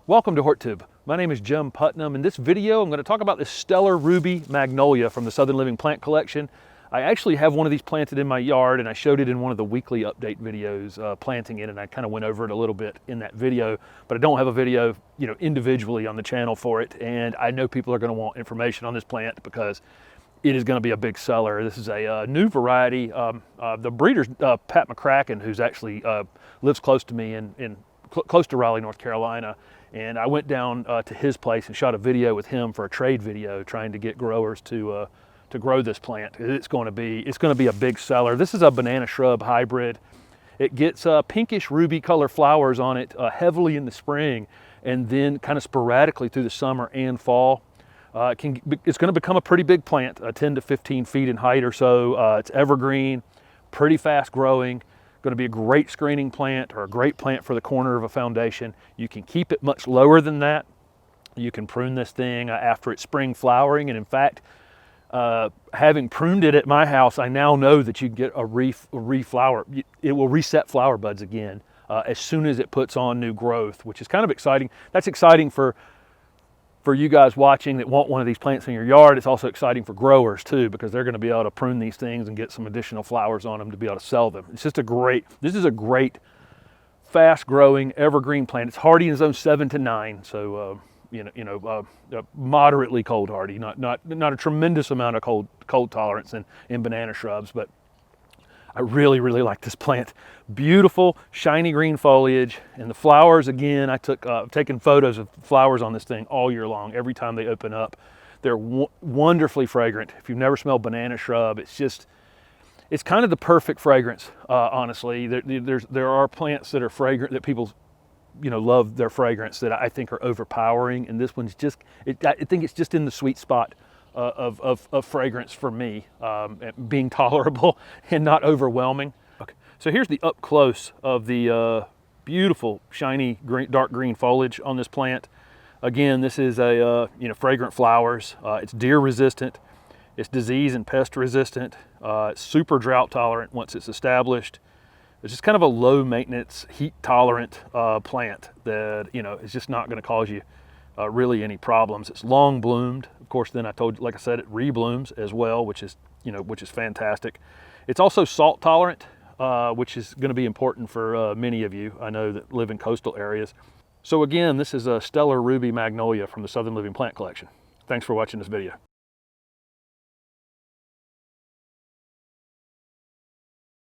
Welcome to HortTube. My name is Jim Putnam. In this video, I'm going to talk about this Stellar Ruby Magnolia from the Southern Living Plant Collection. I actually have one of these planted in my yard, and I showed it in one of the weekly update videos, planting it, and I kind of went over it a little bit in that video, but I don't have a video, individually on the channel for it, and I know people are going to want information on this plant because it is going to be a big seller. This is a new variety. The breeder's Pat McCracken, who's actually lives close to me close to Raleigh, North Carolina. And I went down to his place and shot a video with him for a trade video, trying to get growers to grow this plant. It's going to be a big seller. This is a banana shrub hybrid. It gets pinkish ruby color flowers on it heavily in the spring, and then kind of sporadically through the summer and fall. It's going to become a pretty big plant, 10 to 15 feet in height or so. It's evergreen, pretty fast growing. Going to be a great screening plant, or a great plant for the corner of a foundation. You can keep it much lower than that. You can prune this thing after it's spring flowering, and in fact, having pruned it at my house, I now know that you can get a reflower. It will reset flower buds again as soon as it puts on new growth, which is kind of exciting. That's exciting for you guys watching that want one of these plants in your yard. It's also exciting for growers too, because they're going to be able to prune these things and get some additional flowers on them to be able to sell them. This is a great fast growing evergreen plant. It's hardy in zone 7 to 9, so moderately cold hardy, not a tremendous amount of cold tolerance in banana shrubs, but I really like this plant. Beautiful shiny green foliage, and the flowers, again, I've taken photos of flowers on this thing all year long. Every time they open up, they're wonderfully fragrant. If you've never smelled banana shrub, it's kind of the perfect fragrance. Honestly, there are plants that are fragrant that people love their fragrance that I think are overpowering, and this one's I think it's just in the sweet spot of fragrance for me, being tolerable and not overwhelming. Okay, so here's the up close of the beautiful shiny dark green foliage on this plant. Again, this is a fragrant flowers. It's deer resistant, it's disease and pest resistant, it's super drought tolerant once it's established. It's just kind of a low maintenance, heat tolerant plant that is just not going to cause you really any problems. It's long bloomed. Of course, then like I said, it reblooms as well, which is fantastic. It's also salt tolerant, which is going to be important for many of you I know that live in coastal areas. So again, this is a Stellar Ruby Magnolia from the Southern Living Plant Collection. Thanks for watching this video.